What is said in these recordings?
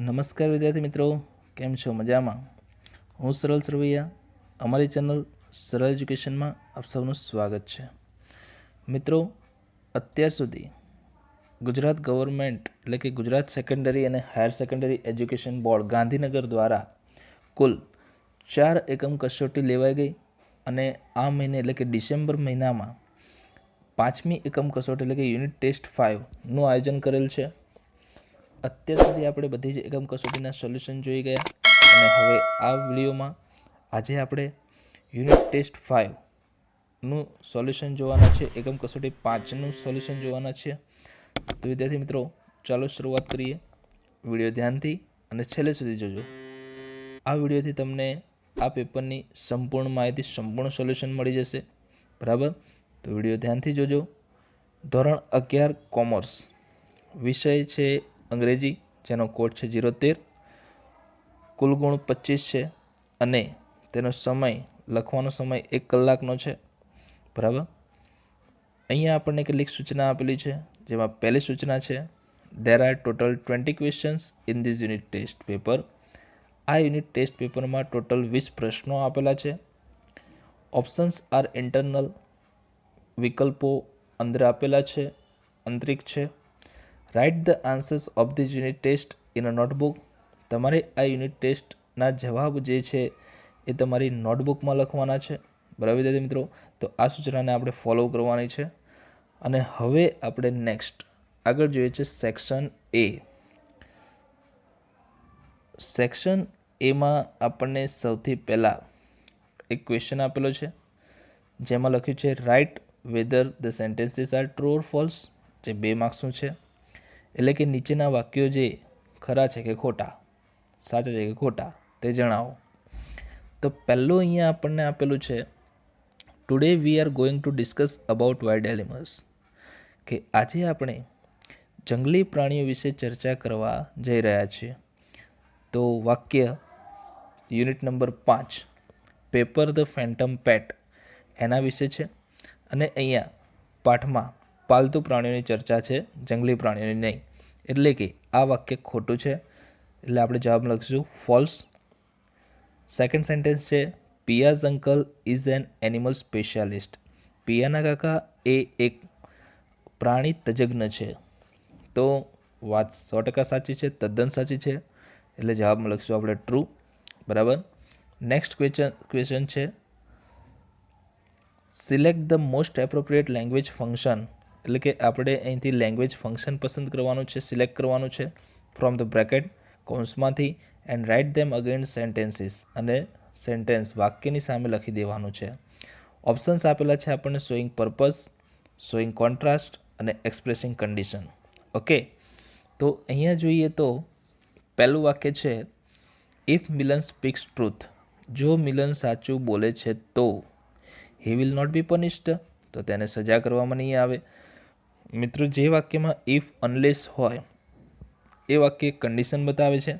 નમસ્કાર વિદ્યાર્થી મિત્રો, કેમ છો? મજામાં? હું સરળ સરવૈયા, અમારી ચેનલ સરળ એજ્યુકેશનમાં આપ સૌનું સ્વાગત છે. મિત્રો, અત્યાર સુધી ગુજરાત ગવર્મેન્ટ એટલે કે ગુજરાત સેકન્ડરી અને higher secondary education board Gandhinagar દ્વારા કુલ 4 એકમ કસોટી લેવાઈ ગઈ અને આ મહિને એટલે કે ડિસેમ્બર મહિનામાં 5મી એકમ કસોટી એટલે કે યુનિટ ટેસ્ટ 5નું આયોજન કરેલ છે. અત્યાર સુધી આપણે બધી જ એકમ કસોટીના સોલ્યુશન જોઈ ગયા અને હવે આ વિડીયોમાં આજે આપણે યુનિટ ટેસ્ટ 5નું સોલ્યુશન જોવાના છે. એકમ કસોટી 5નું સોલ્યુશન જોવાના છે. તો વિદ્યાર્થી મિત્રો, ચાલો શરૂઆત કરીએ. વિડીયો ધ્યાનથી અને છેલ્લે સુધી જોજો. આ વિડીયોથી તમને આ પેપરની સંપૂર્ણ માહિતી, સંપૂર્ણ સોલ્યુશન મળી જશે. બરાબર? તો વિડીયો ધ્યાનથી જોજો. ધોરણ 11 કોમર્સ, વિષય છે અંગ્રેજી, જેનો કોડ છે 013. કુલ ગુણ 25 છે અને તેનો સમય, લખવાનો સમય 1 કલાકનો છે. બરાબર? અહીંયા આપણને કેટલીક સૂચના આપેલી છે, જેમાં પહેલી સૂચના છે there are total 20 questions in this unit test paper. આ યુનિટ ટેસ્ટ પેપરમાં ટોટલ 20 પ્રશ્નો આપેલા છે. ઓપ્શન્સ આર ઇન્ટરનલ, વિકલ્પો અંદર આપેલા છે, આંતરિક છે. Write the answers of this unit test in a notebook. તમારે આ યુનિટ ટેસ્ટના જવાબ જે છે એ તમારી નોટબુકમાં લખવાના છે. બરાબર વિદ્યાર્થી મિત્રો? તો આ સૂચનાને આપણે ફોલો કરવાની છે. અને હવે આપણે નેક્સ્ટ આગળ જોઈએ છે સેક્શન એ. સેક્શન એમાં આપણને સૌથી પહેલાં એક ક્વેશ્ચન આપેલો છે, જેમાં લખ્યું છે write whether the sentences are true or false. જે 2 માર્ક્સનું છે. એટલે કે નીચેના વાક્યો જે ખરા છે કે ખોટા, સાચા છે કે ખોટા, તે જણાવો. તો પહેલું અહીંયા આપણને આપેલું છે today we are going to discuss about wild animals. કે આજે આપણે જંગલી પ્રાણીઓ વિશે ચર્ચા કરવા જઈ રહ્યા છીએ. તો વાક્ય unit number 5 paper the phantom pet એના વિશે છે. અને અહીંયા પાઠમાં પાલતુ પ્રાણીઓની ચર્ચા છે, જંગલી પ્રાણીઓની નહીં. એટલે કે આ વાક્ય ખોટું છે, એટલે આપણે જવાબ લખીશું ફોલ્સ. સેકન્ડ સેન્ટેન્સ છે Piya's uncle is an animal specialist. પિયાના કાકા એ એક પ્રાણી તજજ્ઞ છે. તો વાત 100% સાચી છે, તદ્દન સાચી છે, એટલે જવાબમાં લખીશું આપણે ટ્રુ. બરાબર? નેક્સ્ટ ક્વેશ્ચન છે select the most appropriate language function. એટલે કે આપણે અહીંથી લેંગ્વેજ ફંક્શન પસંદ કરવાનું છે, સિલેક્ટ કરવાનું છે ફ્રોમ ધ બ્રેકેટ, કૌંસમાંથી, and write them against sentences. અને સેન્ટેન્સ વાક્યની સામે લખી દેવાનું છે. ઓપ્શન્સ આપેલા છે આપણને શોઈંગ પર્પઝ, શોઈંગ કોન્ટ્રાસ્ટ અને એક્સપ્રેસિંગ કન્ડિશન. ઓકે, તો અહીંયા જોઈએ તો પહેલું વાક્ય છે ઇફ મિલન સ્પીક્સ ટ્રુથ. જો મિલન સાચું બોલે છે તો he will not be punished. તો તેને સજા કરવામાં નહીં આવે. મિત્રો, જે વાક્યમાં ઇફ અનલેસ હોય એ વાક્ય કન્ડિશન બતાવે છે,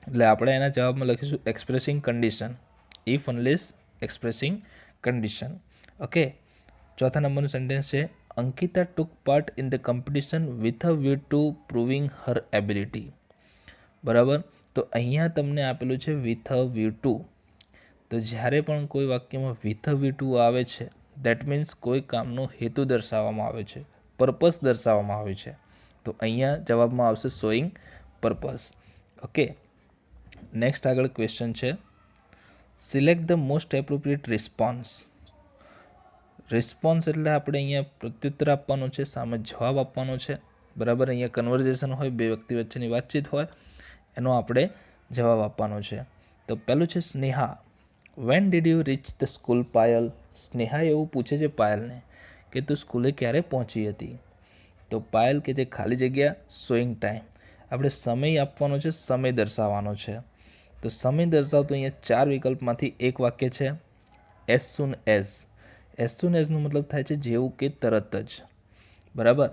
એટલે આપણે એના જવાબમાં લખીશું expressing condition. If unless expressing condition. Okay, ચોથા નંબરનું સેન્ટેન્સ છે Ankita took part in the competition with a view to proving her ability. બરાબર? તો અહીંયા તમને આપેલું છે વિથ અ વ્યૂ ટુ. તો જ્યારે પણ કોઈ વાક્યમાં વિથ અ વ્યૂ ટુ આવે છે, દેટ મીન્સ કોઈ કામનો હેતુ દર્શાવવામાં આવે છે, પર્પસ દર્શાવવામાં આવે છે. તો અહીંયા જવાબમાં આવશે શોઈંગ પર્પસ. ઓકે, નેક્સ્ટ આગળ ક્વેશ્ચન છે select the most appropriate response. Response એટલે આપણે અહીંયા પ્રત્યુત્તર આપવાનો છે, સામે જવાબ આપવાનો છે. બરાબર? અહીંયા કન્વર્ઝેશન હોય, 2 વ્યક્તિ વચ્ચેની વાતચીત હોય, એનો આપણે જવાબ આપવાનો છે. તો પહેલું છે Sneha when did you reach the school Payal. Sneha એવું પૂછે છે પાયલને કે તું સ્કૂલે ક્યારે પહોંચી હતી. તો પાયલ કે જે ખાલી જગ્યા શોઈંગ ટાઈમ. આપણે સમય આપવાનો છે, સમય દર્શાવવાનો છે. તો સમય દર્શાવતો અહીંયા 4 વિકલ્પમાંથી એક વાક્ય છે as soon as. As soon એઝનો મતલબ થાય છે જેવું કે તરત જ. બરાબર?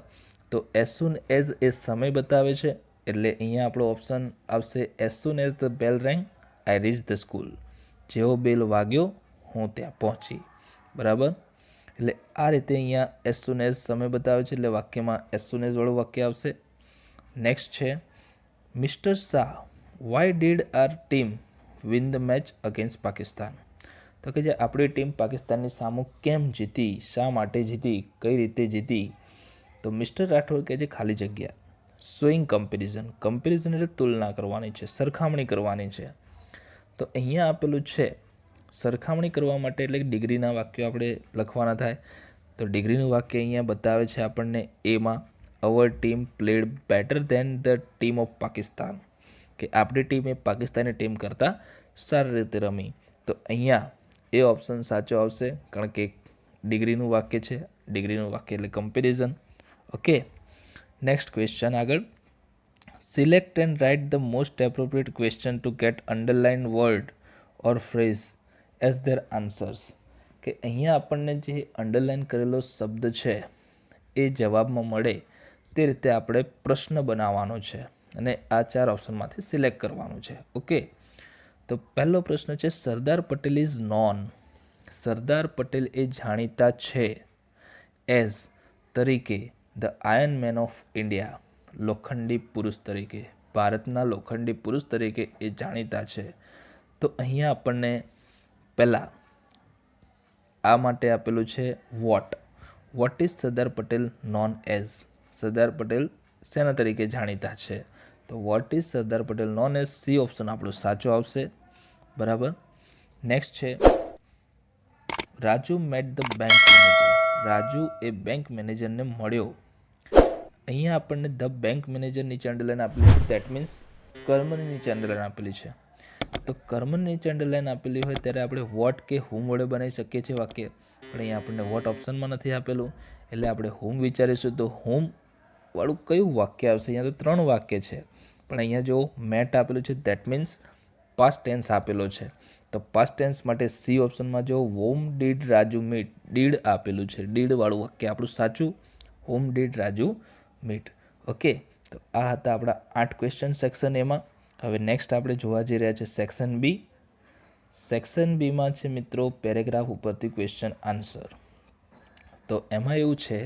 તો એઝ સૂન એઝ એ સમય બતાવે છે, એટલે અહીંયા આપણો ઓપ્શન આવશે as soon as the bell રેંગ I reach the school. જેવો બેલ વાગ્યો હું ત્યાં પહોંચી. બરાબર? એટલે આ રીતે અહીંયા એઝ સૂન એઝ સમય બતાવે છે, એટલે વાક્યમાં એઝ સૂન એઝ વાળું વાક્ય આવશે. નેક્સ્ટ છે mister Shah why did our team win the match against Pakistan? તો કે જે આપણી ટીમ પાકિસ્તાનની સામું કેમ જીતી, શા માટે જીતી, કઈ રીતે જીતી? તો મિસ્ટર રાઠોડ કે જે ખાલી જગ્યા, શોઈંગ કમ્પેરિઝન, કમ્પેરિઝન એટલે તુલના કરવાની છે, સરખામણી કરવાની છે. તો અહીંયા આપેલું છે સરખામણી કરવા માટે એટલે કે ડિગ્રીના વાક્યો આપણે લખવાના થાય. તો ડિગ્રીનું વાક્ય અહીંયા બતાવે છે આપણને એમાં, our team played better than the team of Pakistan, કે આપણી ટીમ એ પાકિસ્તાની ટીમ કરતાં સારી રીતે રમી. તો અહીંયા એ ઓપ્શન સાચો આવશે, કારણ કે ડિગ્રીનું વાક્ય છે, ડિગ્રીનું વાક્ય એટલે કમ્પેરિઝન. ઓકે, નેક્સ્ટ ક્વેશ્ચન આગળ. Select and write the most appropriate question two gate underline word or phrase as there answers, કે અહીંયા આપણને જે અંડરલાઇન કરેલો શબ્દ છે એ જવાબમાં મળે તે રીતે આપણે પ્રશ્ન બનાવવાનો છે અને આ 4 ઓપ્શનમાંથી સિલેક્ટ કરવાનું છે. ઓકે, તો પહેલો પ્રશ્ન છે સરદાર પટેલ ઇઝ નોન, સરદાર પટેલ એ જાણીતા છે એઝ તરીકે the iron man of India, લોખંડી પુરુષ તરીકે, ભારતના લોખંડી પુરુષ તરીકે એ જાણીતા છે. તો અહીંયા આપણને પહેલાં આ માટે આપેલું છે what is Sardar Patel known as, Sardar Patel શેના તરીકે જાણીતા છે? તો what is Sardar Patel known as, C option આપણો સાચો આવશે. બરાબર. નેક્સ્ટ છે Raju met the bank manager, Raju એ બેંક મેનેજરને મળ્યો. અહીંયા આપણને ધ બેંક મેનેજર નીચે અંડરલાઈન આપેલી છે, દેટ મીન્સ કર્મની નીચે અંડરલાઈન આપેલી છે. તો કર્મની નીચે અંડરલાઈન આપેલી હોય ત્યારે આપણે વોટ કે હુમ વડે બનાવી શકીએ છીએ વાક્ય, પણ અહીંયા આપણને વોટ ઓપ્શનમાં નથી આપેલું એટલે આપણે હુમ વિચારીશું. તો હુમ વાળું કયું વાક્ય આવશે? અહીંયા તો 3 વાક્ય છે, પણ અહીંયા જો મેટ આપેલું છે દેટ મીન્સ પાસ્ટ ટેન્સ આપેલો છે. તો પાસ્ટ ટેન્સ માટે સી ઓપ્શનમાં જો home did Raju meet, did આપેલું છે, ડીડ વાળું વાક્ય આપણું સાચું, home did Raju meet. Okay, તો આ હતા આપણા 8 ક્વેશ્ચન સેક્શન એમાં. હવે નેક્સ્ટ આપણે જોવા જઈ રહ્યા છે સેક્શન બી. સેક્શન બીમાં છે મિત્રો પેરેગ્રાફ ઉપરથી ક્વેશ્ચન આન્સર. તો એમાં એવું છે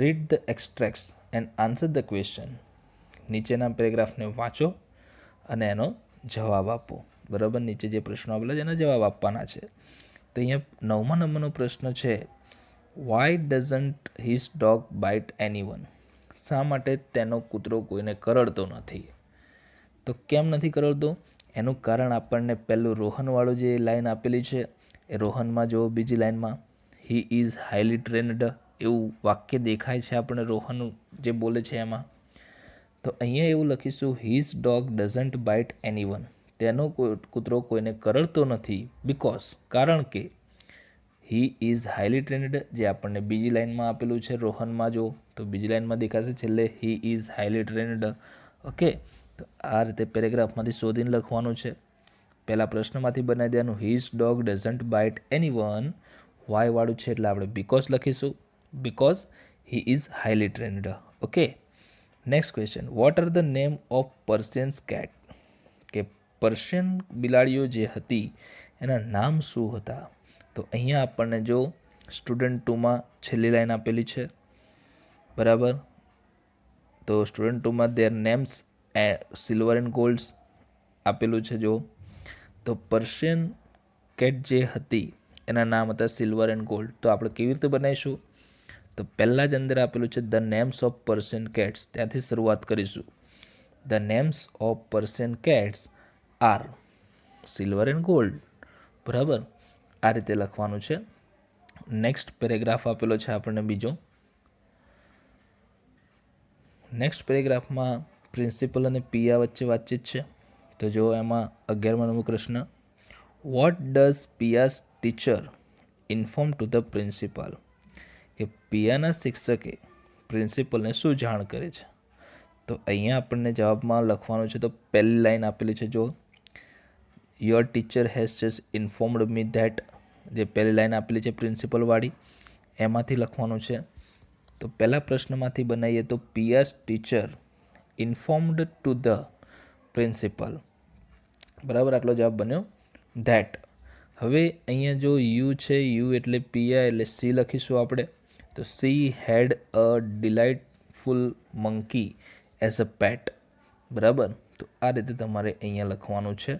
read the extracts and answer the question, નીચેના પેરેગ્રાફને વાંચો અને એનો જવાબ આપો. બરાબર, નીચે જે પ્રશ્નો આપેલા છે એના જવાબ આપવાના છે. તો અહીંયા 9મા નંબરનો પ્રશ્ન છે why doesn't his dog bite anyone, શા માટે તેનો કૂતરો કોઈને કરડતો નથી? તો કેમ નથી કરડતો? એનું કારણ આપણને પહેલું રોહનવાળું જે લાઈન આપેલી છે એ રોહનમાં જો બીજી લાઈનમાં હી ઇઝ હાઈલી ટ્રેન્ડ એવું વાક્ય દેખાય છે આપણને, રોહન જે બોલે છે એમાં. તો અહીંયા એવું લખીશું his dog doesn't bite anyone, તેનો કૂતરો કોઈને કરડતો નથી બિકોઝ, કારણ કે હી ઇઝ હાઈલી ટ્રેન્ડ જે આપણને બીજી લાઈનમાં આપેલું છે રોહનમાં, જો તો બીજી લાઈનમાં દેખાશે છેલ્લે હી ઇઝ હાઈલી ટ્રેન્ડ. ઓકે, તો આ રીતે પેરેગ્રાફમાંથી શોધીને લખવાનું છે. પહેલાં પ્રશ્નમાંથી બનાવી દેવાનું his dog doesn't bite anyone, why વાળું છે એટલે આપણે બીકોઝ લખીશું, because he is highly trained. Okay, next question what are the name of Persians cat, કે પર્શિયન બિલાડીઓ જે હતી એના નામ શું હતા? તો અહીંયા આપણને જો સ્ટુડન્ટ 2માં છેલ્લી લાઈન આપેલી છે. બરાબર, તો સ્ટુડન્ટ 2માં their names silver and golds આપેલું છે. જો તો પર્શિયન કેટ જે હતી એના નામ હતા સિલ્વર એન્ડ ગોલ્ડ. તો આપણે કેવી રીતે બનાવીશું? તો પહેલાં જ અંદર આપેલું છે the names of Persian cats, ત્યાંથી શરૂઆત કરીશું. The names of Persian cats are silver and gold. બરાબર, આ રીતે લખવાનું છે. નેક્સ્ટ પેરેગ્રાફ આપેલો છે આપણને બીજો. નેક્સ્ટ પેરેગ્રાફમાં પ્રિન્સિપલ અને પિયા વચ્ચે વાતચીત છે. તો જો એમાં 11મા નંબર પ્રશ્ન what does Pia's teacher inform to the principal, કે પિયાના શિક્ષકે પ્રિન્સિપલને શું જાણ કરે છે? તો અહીંયા આપણને જવાબમાં લખવાનું છે. તો પહેલી લાઈન આપેલી છે જો your teacher has just informed me that, જે પહેલી લાઈન આપેલી છે પ્રિન્સિપલવાળી એમાંથી લખવાનું છે. તો પહેલા પ્રશ્નમાંથી બનાવીએ તો પિયાસ ટીચર ઇન્ફોર્મડ ટુ ધ પ્રિન્સિપલ. બરાબર, આટલો જવાબ બન્યો ધેટ. હવે અહીંયા જો યુ છે, યુ એટલે પિયા એટલે સી લખીશું આપણે. તો she had a delightful monkey as a pet. બરાબર, તો આ રીતે તમારે અહીંયા લખવાનું છે.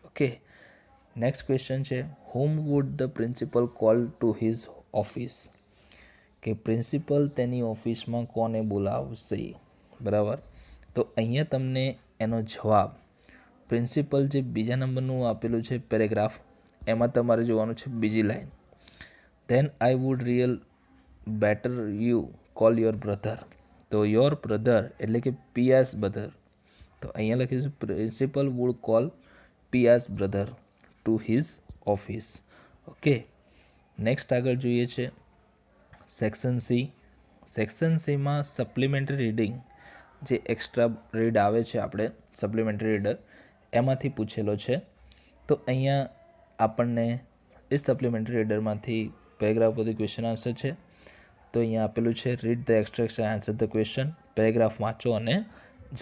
ઓકે, નેક્સ્ટ ક્વેશ્ચન છે, whom would the principal call to his office? કે પ્રિન્સિપલ તેની ઓફિસમાં કોને બોલાવશે, બરાબર. તો અહીંયા તમને એનો જવાબ પ્રિન્સિપલ જે બીજા નંબરનું આપેલું છે પેરેગ્રાફ, એમાં તમારે જોવાનું છે બીજી line, then I would real better you call your brother. તો યોર બ્રધર એટલે કે પિયાસ બ્રધર. તો અહીંયા લખીશું principal would call Pia's brother to his office. Okay, next આગળ જોઈએ છે સેક્શન સી. સેક્શન સીમાં સપ્લિમેન્ટરી રીડિંગ જે એક્સ્ટ્રા રીડ આવે છે આપણે સપ્લિમેન્ટરી રીડર, એમાંથી પૂછેલો છે. તો અહીંયા આપણને એ સપ્લિમેન્ટરી રીડરમાંથી પેરેગ્રાફ પરથી ક્વેશ્ચન આન્સર છે. તો અહીંયા આપેલું છે read the extraction answer the question. Paragraph વાંચો અને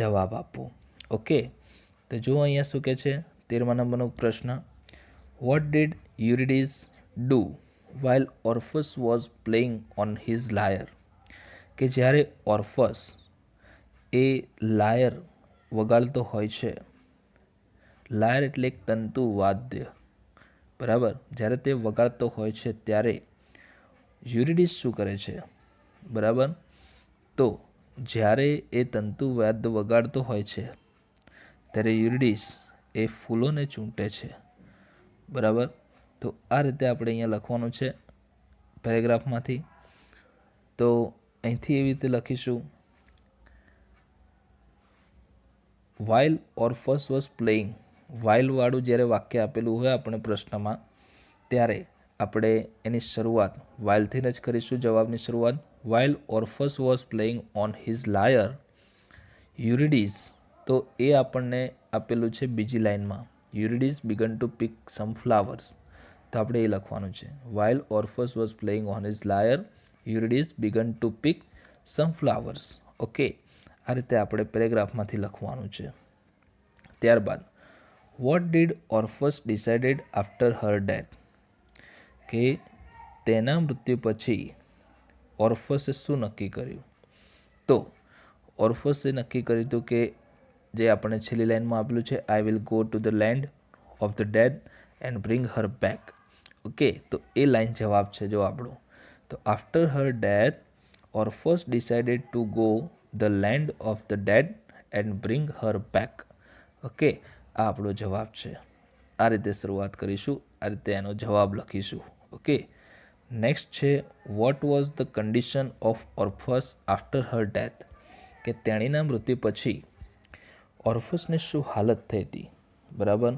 જવાબ આપો. ઓકે, તો જો અહીંયા શું કહે છે 13મા નંબરનો પ્રશ્ન, what did Eurydice do while Orpheus was playing on his lyre? કે જ્યારે ઓર્ફસ એ લાયર વગાડતો હોય છે, લાયર એટલે એક તંતુ વાદ્ય, બરાબર. જ્યારે તે વગાડતો હોય છે ત્યારે યુરિડીસ શું કરે છે, બરાબર. તો જ્યારે એ તંતુ વાદ્ય વગાડતો હોય છે ત્યારે યુરિડીસ એ ફૂલોને ચૂંટે છે, બરાબર. તો આ રીતે આપણે અહીંયા લખવાનું છે પેરેગ્રાફમાંથી. તો અહીંથી એવી રીતે લખીશું, વાઇલ ઓર્ફસ વોઝ પ્લેઇંગ. વાઇલવાળું જ્યારે વાક્ય આપેલું હોય આપણે પ્રશ્નમાં, ત્યારે આપણે એની શરૂઆત વાઇલથી જ કરીશું. જવાબની શરૂઆત while Orpheus was playing on his lyre Eurydice. તો એ આપણને આપેલું છે બીજી લાઇનમાં, Eurydice began to pick some flowers. તો આપણે એ લખવાનું છે while Orpheus was playing on his lyre Eurydice began to pick some flowers. Okay, આ રીતે આપણે પેરેગ્રાફમાંથી લખવાનું છે. ત્યારબાદ what did Orpheus decided after her death? કે તેના મૃત્યુ પછી ઓર્ફસે શું નક્કી કર્યું? તો ઓર્ફસે નક્કી કર્યું હતું કે જે આપણે છેલ્લી લાઇનમાં આપેલું છે, I will go to the land of the dead and bring her back. Okay, તો એ લાઇન જવાબ છે જો આપણો. તો after her death Orpheus decided to go the land of the dead and bring her back. Okay, આ આપણો જવાબ છે. આ રીતે શરૂઆત કરીશું, આ રીતે એનો જવાબ લખીશું. ઓકે, નેક્સ્ટ છે what was the condition of Orpheus after her death? કે તેણીના મૃત્યુ પછી ઓર્ફસને શું હાલત થઈ હતી, બરાબર.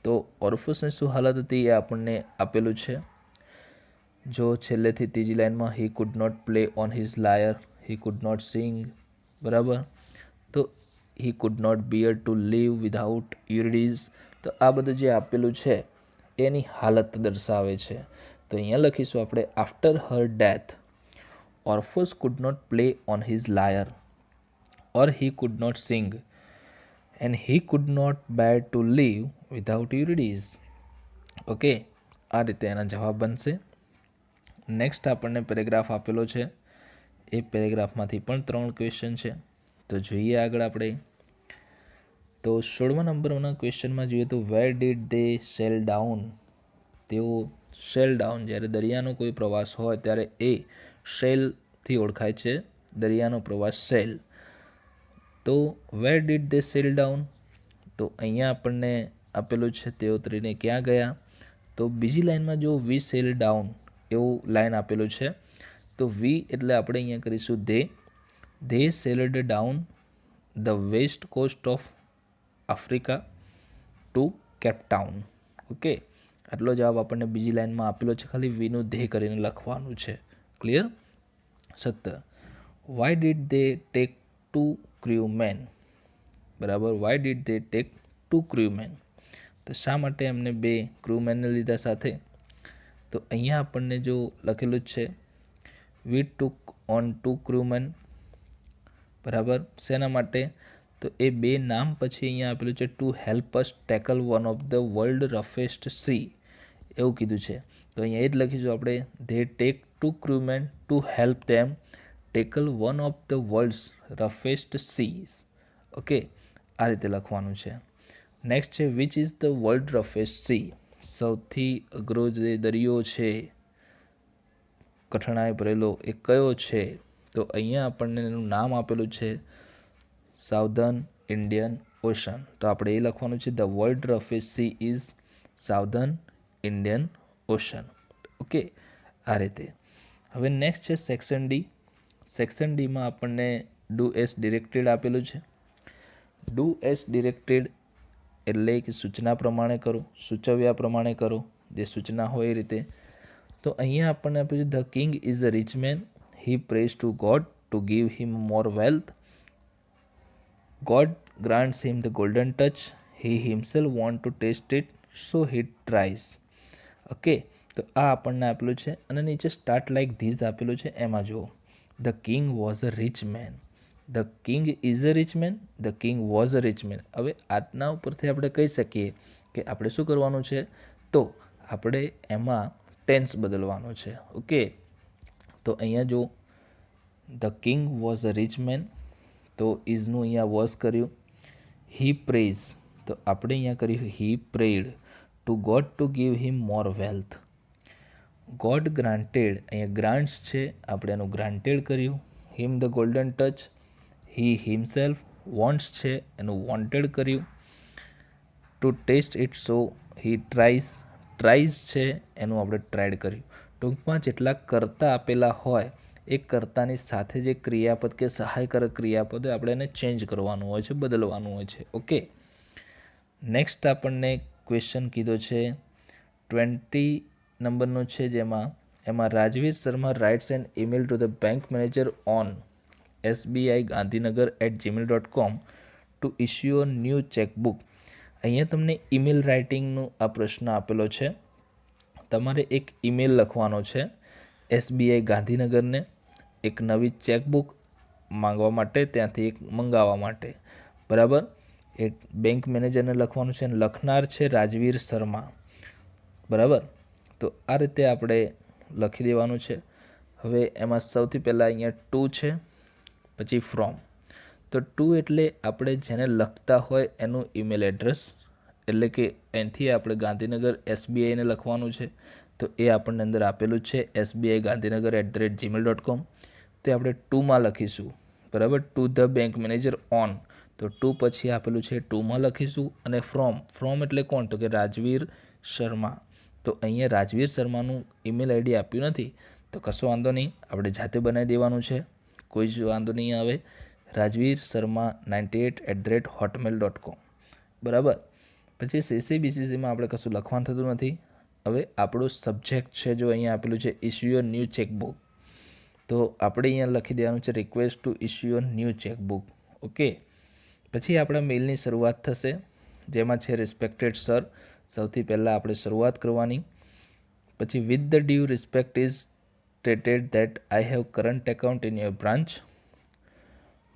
તો ઓર્ફસને શું હાલત હતી એ આપણને આપેલું છે. જો છેલ્લેથી ત્રીજી લાઇનમાં he could not play on his lyre, he could not sing, બરાબર. તો he could not bear to live without Eurydice. તો આ બધું જે આપેલું છે એની હાલત દર્શાવે છે. તો અહીંયા લખીશું આપણે after her death Orpheus could not play on his lyre or he could not sing and he could not bear to live without Eurydice. Okay, આ રીતે એના જવાબ બનશે. નેક્સ્ટ આપણને પેરેગ્રાફ આપેલો છે, એ પેરેગ્રાફમાંથી પણ 3 ક્વેશ્ચન છે. તો જોઈએ આગળ આપણે. તો 16મા નંબરના ક્વેશ્ચનમાં જોઈએ તો where did they cell down? તેઓ સેલ ડાઉન, જ્યારે દરિયાનો કોઈ પ્રવાસ હોય ત્યારે એ સેલથી ઓળખાય છે, દરિયાનો પ્રવાસ સેલ. તો where did they cell down? તો અહીંયા આપણને આપેલું છે તેઓ તરીને ક્યાં ગયા? તો બીજી લાઇનમાં જો વી સેલ ડાઉન એવું લાઇન આપેલું છે, તો વી એટલે આપણે અહીંયા કરીશું they sailed down the west coast of Africa to Cape Town. Okay, આટલો જવાબ આપણને બીજી લાઇનમાં આપેલો છે, ખાલી વીનું ધે કરીને લખવાનું છે. Clear? 17 why did they tech 2 ક્રૂમેન? બરાબર, વાય ડીડ દે ટેક 2 ક્રૂમેન? તો શા માટે એમને 2 ક્રૂમેનને લીધા સાથે? તો અહીંયા આપણને જો લખેલું જ છે વી ટુક ઓન 2 ક્રૂમેન, બરાબર. શેના માટે? તો એ 2 નામ પછી અહીંયા આપેલું છે to help us tackle one of the world roughest sea, એવું કીધું છે. તો અહીંયા એ જ લખીશું આપણે they take 2 crewmen to help them tackle one of the world's roughest seas. Okay, આ રીતે લખવાનું છે. નેક્સ્ટ છે which is the world roughest sea, સૌથી અઘરો જે દરિયો છે કઠણાઈ ભરેલો એ કયો છે? તો અહીંયા આપણને એનું નામ આપેલું છે સાઉધર્ન ઇન્ડિયન ઓશન. તો આપણે એ લખવાનું છે the world roughest sea is Southern Indian Ocean. Okay, આ રીતે. હવે નેક્સ્ટ છે સેક્શન ડી. સેક્શન ડીમાં આપણને ડુ એસ ડિરેક્ટેડ આપેલું છે. ડુ એસ ડિરેક્ટેડ એટલે કે સૂચના પ્રમાણે કરો, સૂચવ્યા પ્રમાણે કરો, જે સૂચના હોય એ રીતે. તો અહીંયા આપણને આપ્યું છે the king is a rich man, he prays to God to give him more wealth, God grants him the golden touch, he himself want to test it so he tries. Okay, તો આ આપણને આપેલું છે અને નીચે start like this આપેલું છે. એમાં જુઓ the king was a rich main, the king is a rich main, the king was a rich main. હવે આજના ઉપરથી આપણે કહી શકીએ કે આપણે શું કરવાનું છે, તો આપણે એમાં ટેન્સ બદલવાનો છે. ઓકે, તો અહીંયા જો the king was a rich main, તો ઇઝનું અહીંયા વોઝ કર્યું. હી પ્રેઝ, તો આપણે અહીંયા કર્યું he prayed to God to give him more wealth. God granted, અહીંયા ગ્રાન્ટ્સ છે, આપણે એનું ગ્રાન્ટેડ કર્યું. Him the golden touch, he himself wants છે, એનું વોન્ટેડ કર્યું. To test it so he tries, tries છે એનું આપણે ટ્રાયડ કર્યું. ટૂંકમાં જેટલા કર્તા આપેલા હોય એ કર્તાની સાથે જે ક્રિયાપદ કે સહાયકારક ક્રિયાપદ હોય આપણે એને ચેન્જ કરવાનું હોય છે, બદલવાનું હોય છે. ઓકે, નેક્સ્ટ આપણને ક્વેશ્ચન કીધો છે 20 નંબરનો છે, એમાં Rajveer Sharma writes an email to the bank manager on sbigaandhinagar@gmail.com to issue a new chequebook. અહીંયા તમને ઈમેલ રાઇટિંગનો આ પ્રશ્ન આપેલો છે. તમારે એક ઈમેલ લખવાનો છે SBI ગાંધીનગરને એક નવી ચેકબુક માંગવા માટે, ત્યાંથી એક મંગાવવા માટે. બરાબર, એ બેંક મેનેજરને લખવાનું છે અને લખનાર છે રાજવીર શર્મા. બરાબર, તો આ રીતે આપણે લખી દેવાનું છે. હવે એમાં સૌથી પહેલાં અહીંયા ટુ છે, પછી ફ્રોમ. તો ટુ એટલે આપણે જેને લખતા હોય એનું ઈમેલ એડ્રેસ, એટલે કે એનાથી આપણે ગાંધીનગર SBIને લખવાનું છે. તો એ આપણને અંદર આપેલું છે sbigaandhinagar@gmail.com. તે આપણે ટુમાં લખીશું. બરાબર, two the bank manager on, તો ટુ પછી આપેલું છે ટુમાં લખીશું. અને ફ્રોમ, ફ્રોમ એટલે કોણ, તો કે રાજવીર શર્મા. તો અહીંયા રાજવીર શર્માનું ઈમેલ આઈડી આપ્યું નથી, તો કશો વાંધો નહીં, આપણે જાતે બનાવી દેવાનું છે, કોઈ જ વાંધો નહીં આવે. રાજવીર શર્મા 98@hotmail.com. બરાબર, પછી CCBCCમાં આપણે કશું લખવાનું થતું નથી. હવે આપણું સબ્જેક્ટ છે જો અહીંયા આપેલું છે ઇસ્યુ અ ન્યૂ ચેકબુક, તો આપણે અહીંયા લખી દેવાનું છે request two issue a new chequebook. Okay, પછી આપણા મેલની શરૂઆત થશે, જેમાં છે રિસ્પેક્ટેડ સર. સૌથી પહેલાં આપણે શરૂઆત કરવાની. પછી with the due respect is stated that I have current account in your branch.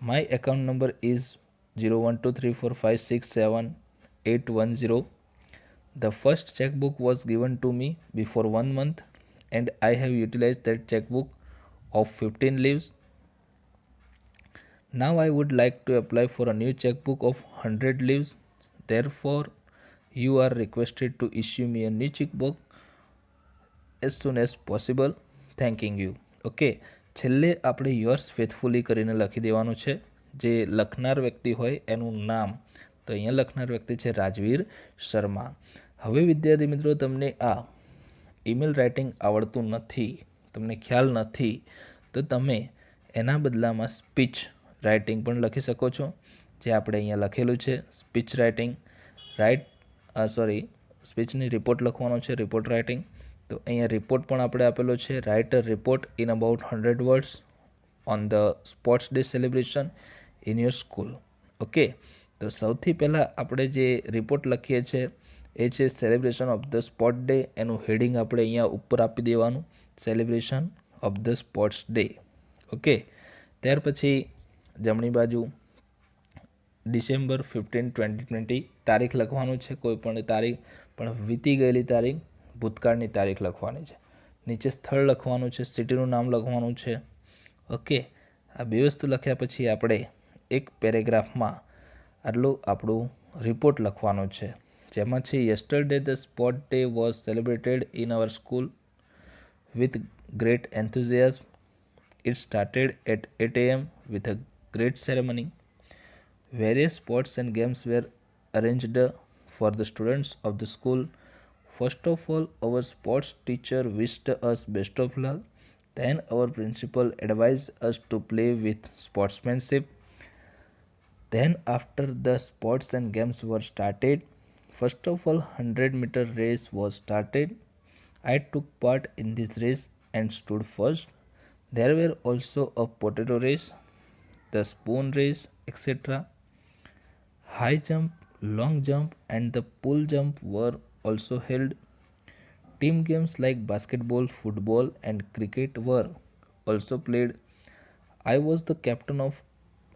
My account number is 01234567 The first checkbook was given to me before 1 month and I have utilized that checkbook of 15 leaves. Now I would like to apply for a new checkbook of 100 leaves. Therefore, you are requested to issue me a new checkbook as soon as possible. Thanking you. Okay, છેલ્લે આપણે yours faithfully કરીને લખી દેવાનું છે. જે લખનાર વ્યક્તિ હોય એનું નામ, તો અહીંયા લખનાર વ્યક્તિ છે રાજવીર શર્મા. હવે વિદ્યાર્થી મિત્રો, તમને આ ઈમેલ રાઇટિંગ આવડતું નથી, તમને ખ્યાલ નથી, તો તમે એના બદલામાં સ્પીચ રાઇટિંગ પણ લખી શકો છો, જે આપણે અહીંયા લખેલું છે સ્પીચ રાઇટિંગ. સ્પીચની રિપોર્ટ લખવાનો છે, રિપોર્ટ રાઇટિંગ. તો અહીંયા રિપોર્ટ પણ આપણે આપેલો છે, write a report in about 100 words on the sports day celebration in your school. Okay, તો સૌથી પહેલાં આપણે જે રિપોર્ટ લખીએ છીએ એ છે celebration of the sport day. એનું હેડિંગ આપણે અહીંયા ઉપર આપી દેવાનું, celebration of the sports day. Okay, ત્યાર પછી જમણી બાજુ ડિસેમ્બર 15, 2020 તારીખ લખવાનું છે, કોઈ પણ તારીખ, પણ વીતી ગયેલી તારીખ, ભૂતકાળની તારીખ લખવાની છે. નીચે સ્થળ લખવાનું છે, સિટીનું નામ લખવાનું છે. ઓકે, આ બે વસ્તુ લખ્યા પછી આપણે એક પેરેગ્રાફમાં આટલું આપણું રિપોર્ટ લખવાનો છે, જેમાં છે yesterday the sport day was celebrated in our school with great enthusiasm. It started at 8 a.m. with a great ceremony. Various sports and games were arranged for the students of the school. First of all, our sports teacher wished us best of luck. Then our principal advised us to play with sportsmanship. Then after the sports and games were started, first of all 100-meter race was started. I took part in this race and stood first. There were also a potato race, the spoon race, etc. High jump, long jump, and the pull jump were also held. Team games like basketball, football, and cricket were also played. I was the captain of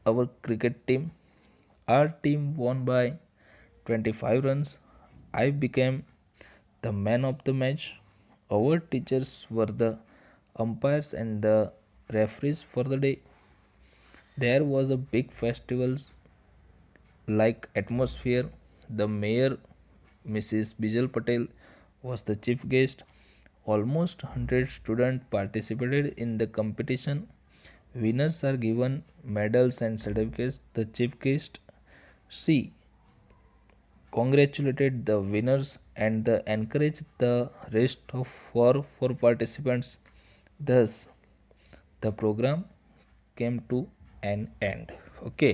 our cricket team. Our team won by 25 runs. I became the man of the match. Our teachers were the umpires and the referees for the day. There was a big festival like atmosphere. The mayor, Mrs. Bijal Patel, was the chief guest. Almost 100 students participated in the competition. Winners are given medals and certificates. The chief guest, she congratulated the winners and encouraged the rest of four participants. Thus, the program came to an end. Okay,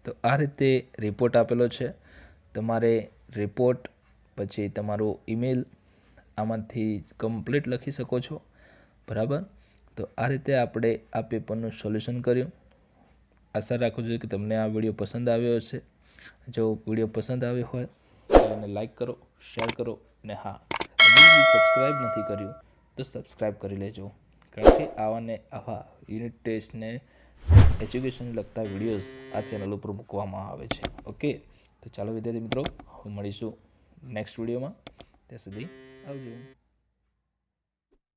તો આ રીતે report આપેલો છે. તમારે report પછી તમારો email આમાંથી complete લખી શકો છો, બરાબર. તો આ રીતે આપણે આ પેપરનું સોલ્યુશન કર્યું. આશા રાખું છું કે તમને આ વિડીયો પસંદ આવ્યો હશે. જો વિડીયો પસંદ આવ્યો હોય તો એને લાઈક કરો, શેર કરો, અને હા, હજી સબસ્ક્રાઈબ નથી કર્યું તો સબસ્ક્રાઈબ કરી લેજો, કારણ કે આવા ને આવા યુનિટ ટેસ્ટને એજ્યુકેશન લગતા વિડીયોઝ આ ચેનલ ઉપર મૂકવામાં આવે છે. ઓકે, તો ચાલો વિદ્યાર્થી મિત્રો, મળીશું નેક્સ્ટ વિડીયોમાં. ત્યાં સુધી આવજો.